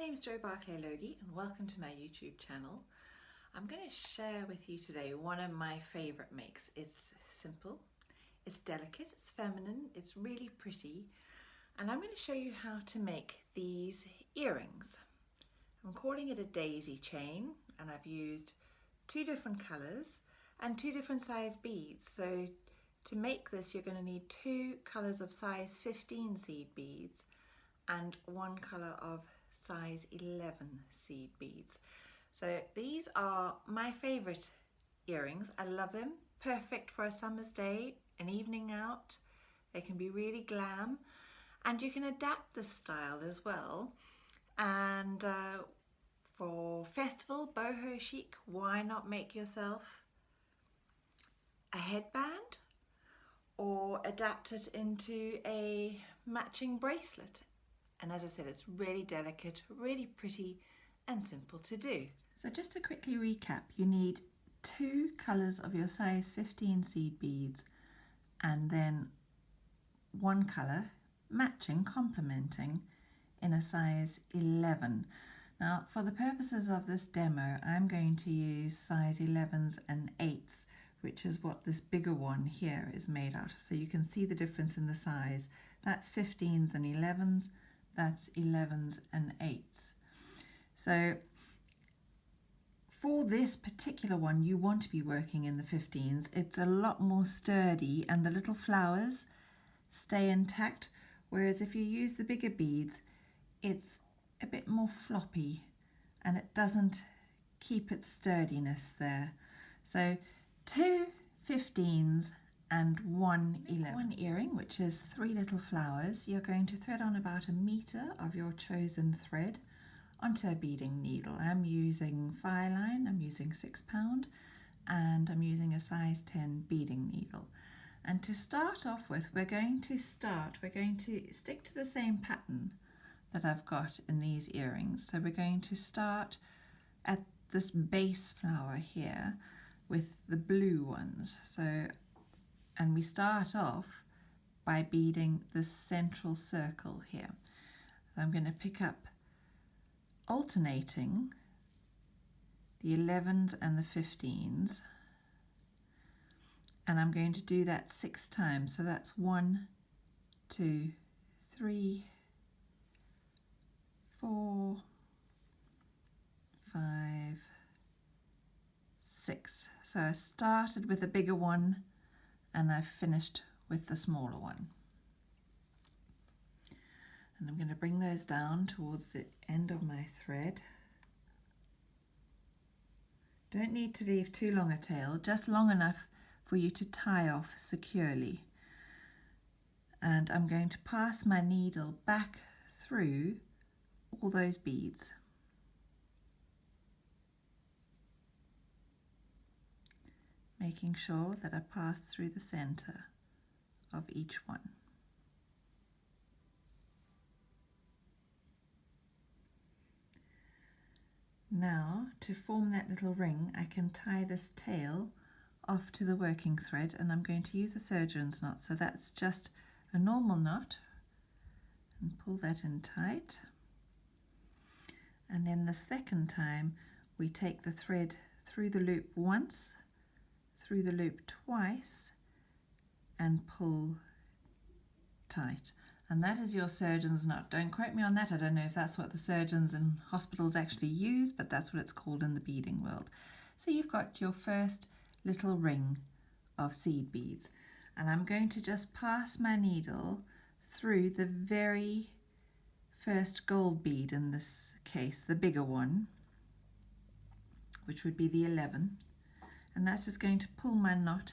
name is Jo Barclay-Logie and welcome to my YouTube channel. I'm going to share with you today one of my favorite makes. It's simple, it's delicate, it's feminine, it's really pretty, and I'm going to show you how to make these earrings. I'm calling it a daisy chain, and I've used two different colors and two different size beads. So to make this you're going to need two colors of size 15 seed beads and one color of size 11 seed beads. So these are my favorite earrings. I love them. Perfect for a summer's day, an evening out. They can be really glam, and you can adapt the style as well. And for festival, boho chic, why not make yourself a headband or adapt it into a matching bracelet? And as I said, it's really delicate, really pretty and simple to do. So just to quickly recap, you need two colours of your size 15 seed beads and then one colour matching, complementing in a size 11. Now for the purposes of this demo, I'm going to use size 11s and 8s, which is what this bigger one here is made out of. So you can see the difference in the size. That's 15s and 11s. That's 11s and 8s. So for this particular one, you want to be working in the 15s. It's a lot more sturdy and the little flowers stay intact, whereas if you use the bigger beads, it's a bit more floppy and it doesn't keep its sturdiness there. So two 15s and one 11. One earring, which is 3 little flowers. You're going to thread on about 1 meter of your chosen thread onto a beading needle. I'm using Fireline, I'm using 6 pound, and I'm using a size 10 beading needle. And to start off with, we're going to stick to the same pattern that I've got in these earrings. So we're going to start at this base flower here with the blue ones. And we start off by beading the central circle here. I'm going to pick up alternating the 11s and the 15s, and I'm going to do that 6 times. So that's 1, 2, 3, 4, 5, 6. So I started with a bigger one and I've finished with the smaller one. And I'm going to bring those down towards the end of my thread. Don't need to leave too long a tail, just long enough for you to tie off securely. And I'm going to pass my needle back through all those beads. Making sure that I pass through the center of each one. Now, to form that little ring, I can tie this tail off to the working thread, and I'm going to use a surgeon's knot. So that's just a normal knot, and pull that in tight. And then the second time, we take the thread through the loop once, through the loop twice, and pull tight. And that is your surgeon's knot. Don't quote me on that. I don't know if that's what the surgeons in hospitals actually use, but that's what it's called in the beading world. So you've got your first little ring of seed beads, and I'm going to just pass my needle through the very first gold bead, in this case the bigger one, which would be the 11. And that's just going to pull my knot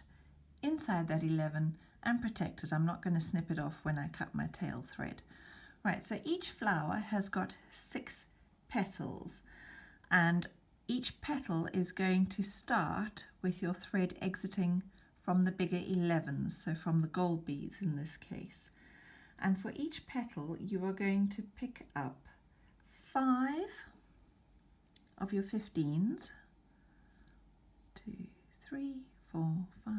inside that 11 and protect it. I'm not going to snip it off when I cut my tail thread. Right, so each flower has got 6 petals, and each petal is going to start with your thread exiting from the bigger 11s, so from the gold beads in this case. And for each petal you are going to pick up 5 of your 15s. 2, 3, 4, 5,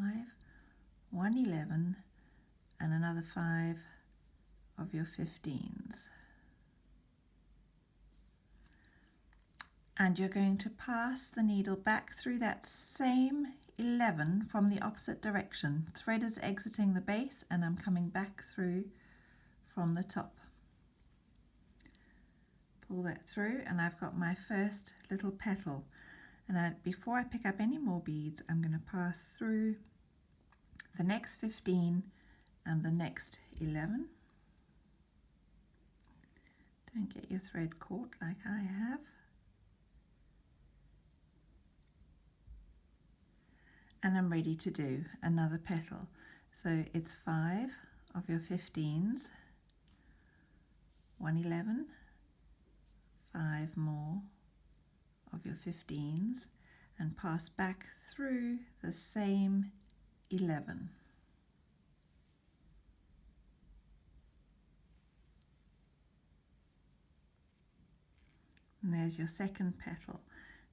1 11, and another 5 of your 15s. And you're going to pass the needle back through that same 11 from the opposite direction. Thread is exiting the base and I'm coming back through from the top. Pull that through and I've got my first little petal. And before I pick up any more beads, I'm going to pass through the next 15 and the next 11. Don't get your thread caught like I have. And I'm ready to do another petal. So it's 5 of your 15s, 1 11, 5 more of your 15s, and pass back through the same 11. And there's your second petal.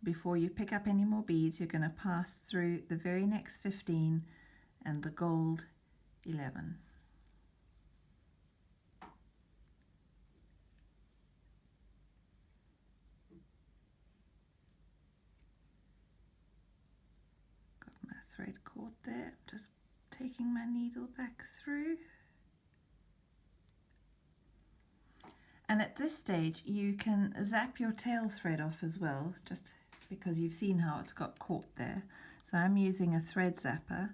Before you pick up any more beads, you're going to pass through the very next 15 and the gold 11. Got my thread caught there, just taking my needle back through. And at this stage you can zap your tail thread off as well, just because you've seen how it's got caught there. So I'm using a thread zapper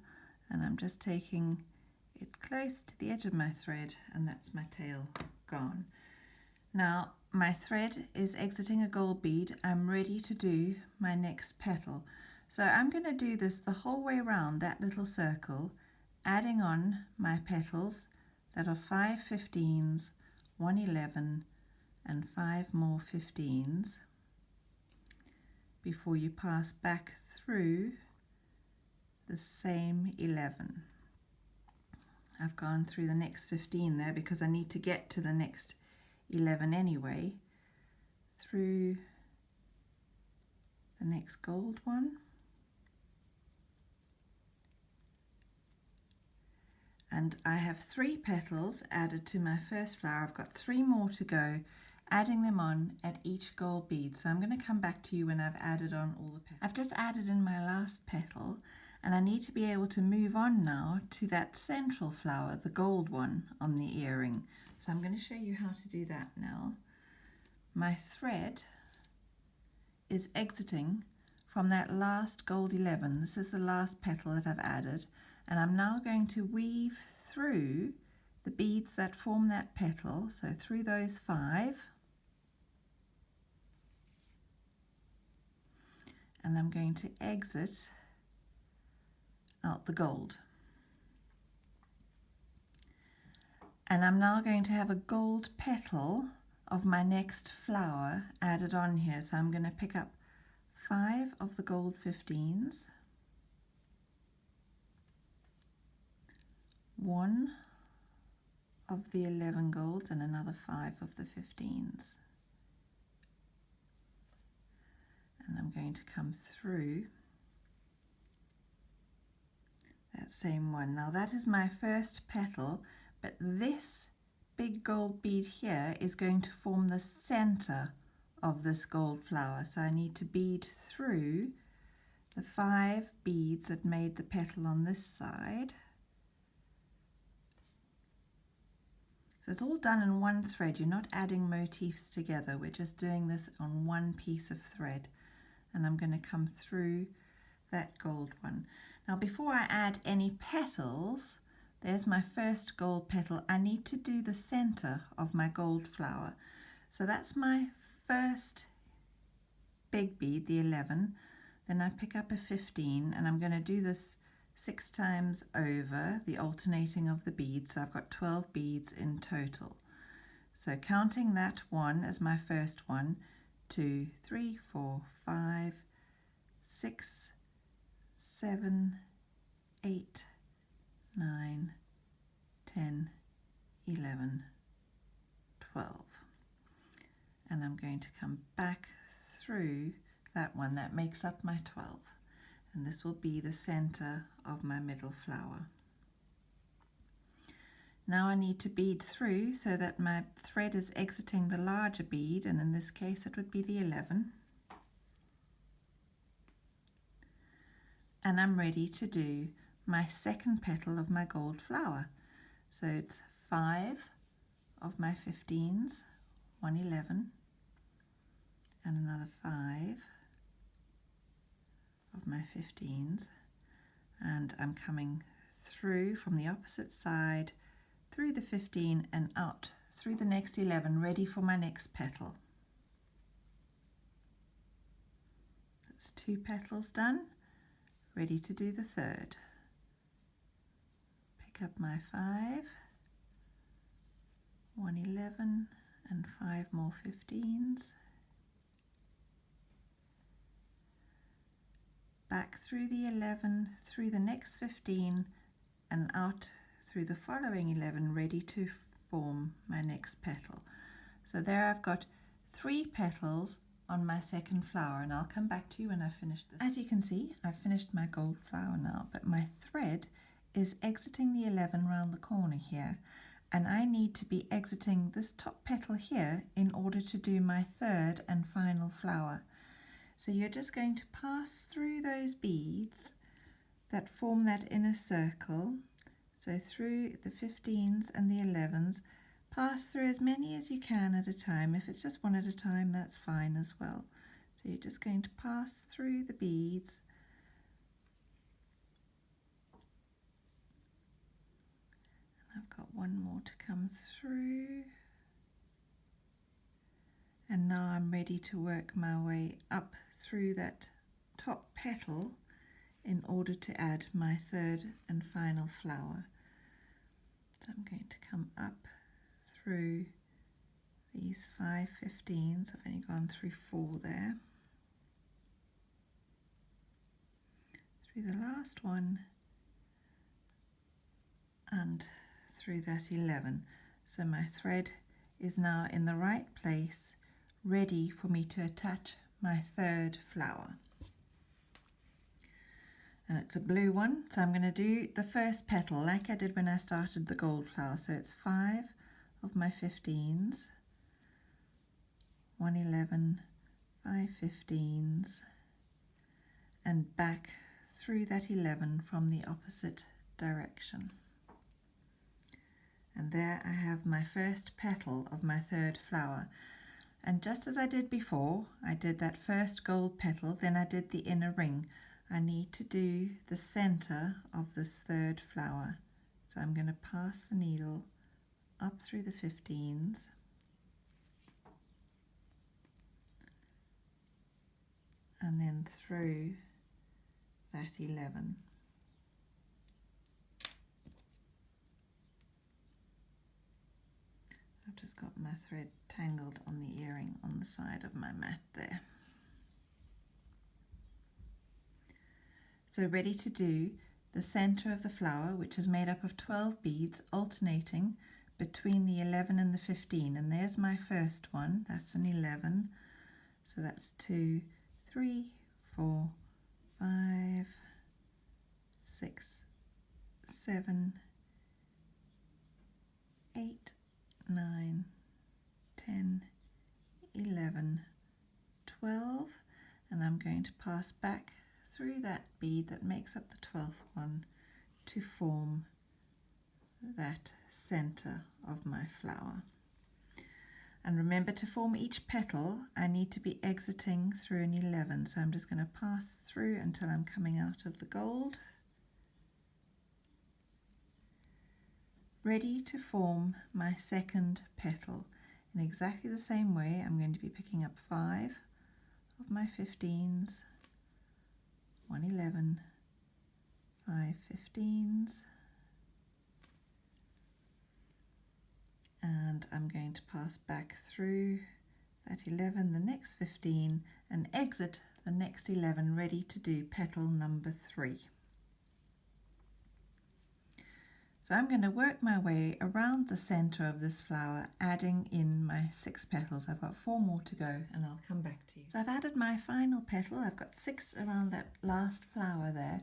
and I'm just taking it close to the edge of my thread, and that's my tail gone. Now my thread is exiting a gold bead. I'm ready to do my next petal. So I'm going to do this the whole way around that little circle, adding on my petals that are 5 15s, 1 11 and 5 more 15s before you pass back through the same 11. I've gone through the next 15 there because I need to get to the next 11 anyway, through the next gold one, and I have 3 petals added to my first flower. I've got 3 more to go, adding them on at each gold bead. So I'm going to come back to you when I've added on all the petals. I've just added in my last petal, and I need to be able to move on now to that central flower, the gold one on the earring. So I'm going to show you how to do that now. My thread is exiting from that last gold 11. This is the last petal that I've added, and I'm now going to weave through the beads that form that petal, so through those 5, and I'm going to exit out the gold. And I'm now going to have a gold petal of my next flower added on here. So I'm going to pick up 5 of the gold 15s, 1 of the 11 golds, and another 5 of the 15s. And I'm going to come through that same one. Now that is my first petal, but this big gold bead here is going to form the center of this gold flower. So I need to bead through the 5 beads that made the petal on this side. So it's all done in one thread. You're not adding motifs together. We're just doing this on one piece of thread. And I'm going to come through that gold one. Now before I add any petals, there's my first gold petal. I need to do the center of my gold flower. So that's my first big bead, the 11. Then I pick up a 15, and I'm going to do this 6 times over, the alternating of the beads. So I've got 12 beads in total. So counting that one as my first one, 2, 3, 4, 5, 6, 7, 8, 9, 10, 11, 12. And I'm going to come back through that one. That makes up my 12. And this will be the center of my middle flower. Now I need to bead through so that my thread is exiting the larger bead, and in this case it would be the 11. and I'm ready to do my second petal of my gold flower. So it's 5 of my 15s, 1 11, and another 5 of my 15s, and I'm coming through from the opposite side, through the 15 and out through the next 11, ready for my next petal. That's 2 petals done, ready to do the third. Pick up my 5, 1 11 and 5 more 15s. Back through the 11, through the next 15 and out through the following 11, ready to form my next petal. So there I've got 3 petals on my second flower, and I'll come back to you when I've finished this. As you can see, I've finished my gold flower now, but my thread is exiting the 11 round the corner here, and I need to be exiting this top petal here in order to do my third and final flower. So you're just going to pass through those beads that form that inner circle. So through the 15s and the 11s, pass through as many as you can at a time. If it's just one at a time, that's fine as well. So you're just going to pass through the beads. And I've got one more to come through. And now I'm ready to work my way up through that top petal in order to add my third and final flower. So I'm going to come up through these 5 15s. I've only gone through 4 there. Through the last one and through that 11. So my thread is now in the right place, ready for me to attach my third flower. And it's a blue one, so I'm going to do the first petal like I did when I started the gold flower. So it's 5 of my 15s, 1 11, 5 15s, and back through that 11 from the opposite direction. And there I have my first petal of my third flower. And just as I did before, I did that first gold petal, then I did the inner ring. I need to do the center of this third flower. So I'm going to pass the needle up through the 15s. And then through that 11. I've just got my thread tangled on the earring on the side of my mat there. So ready to do the center of the flower, which is made up of 12 beads alternating between the 11 and the 15. And there's my first one, that's an 11. So that's 2, 3, 4, 5, 6, 7, 8, 9, 10, 11, 12, and I'm going to pass back through that bead that makes up the 12th one to form that center of my flower. And remember, to form each petal I need to be exiting through an 11, so I'm just going to pass through until I'm coming out of the gold, ready to form my second petal. In exactly the same way, I'm going to be picking up 5 of my 15s, 1 11, 5 15s, and I'm going to pass back through that 11, the next 15, and exit the next 11, ready to do petal number 3. So I'm going to work my way around the center of this flower, adding in my 6 petals. I've got 4 more to go and I'll come back to you. So I've added my final petal. I've got 6 around that last flower there.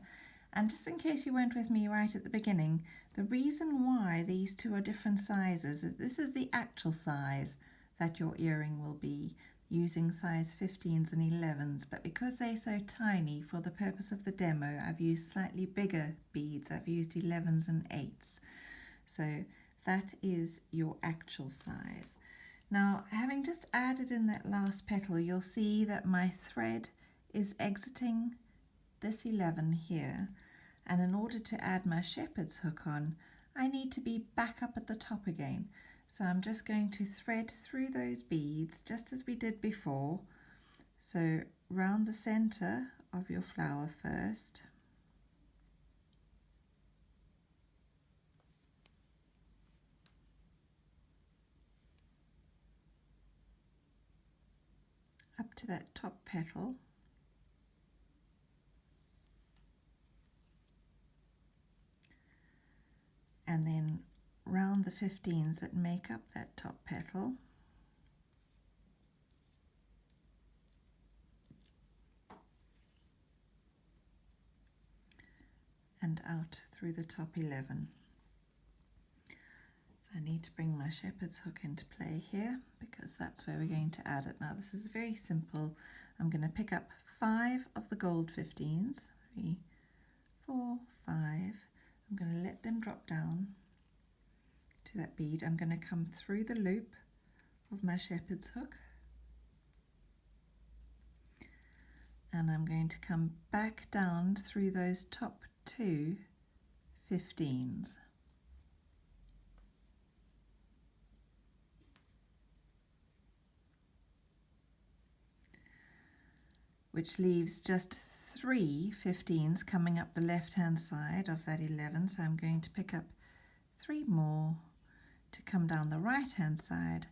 And just in case you weren't with me right at the beginning, the reason why these 2 are different sizes is this is the actual size that your earring will be. using size 15s and 11s, but because they're so tiny for the purpose of the demo, I've used slightly bigger beads. I've used 11s and 8s. So that is your actual size. Now, having just added in that last petal, you'll see that my thread is exiting this 11 here, and in order to add my shepherd's hook on, I need to be back up at the top again. So I'm just going to thread through those beads just as we did before. So round the center of your flower first. Up to that top petal. And then round the 15s that make up that top petal. And out through the top 11. So I need to bring my shepherd's hook into play here because that's where we're going to add it. Now this is very simple. I'm going to pick up 5 of the gold 15s, 3, 4, 5. I'm going to let them drop down to that bead. I'm going to come through the loop of my shepherd's hook, and I'm going to come back down through those top 2 15s. Which leaves just 3 15s coming up the left hand side of that 11. So I'm going to pick up 3 more to come down the right hand side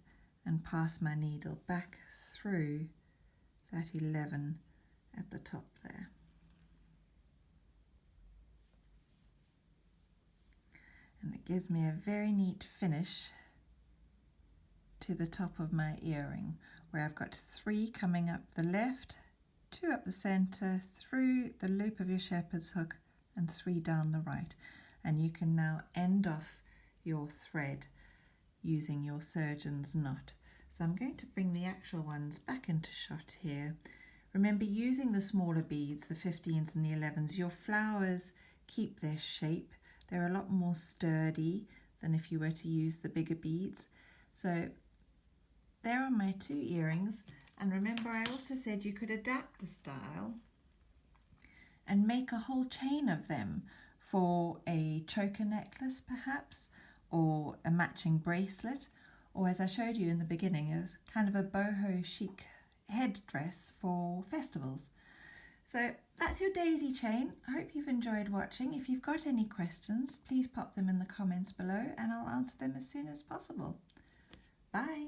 and pass my needle back through that 11 at the top there. And it gives me a very neat finish to the top of my earring, where I've got 3 coming up the left, 2 up the center, through the loop of your shepherd's hook, and 3 down the right. And you can now end off your thread using your surgeon's knot. So I'm going to bring the actual ones back into shot here. Remember, using the smaller beads, the 15s and the 11s, your flowers keep their shape. They're a lot more sturdy than if you were to use the bigger beads. So there are my 2 earrings. And remember, I also said you could adapt the style and make a whole chain of them for a choker necklace perhaps, or a matching bracelet, or as I showed you in the beginning, as kind of a boho chic headdress for festivals. So that's your daisy chain. I hope you've enjoyed watching. If you've got any questions, please pop them in the comments below and I'll answer them as soon as possible. Bye.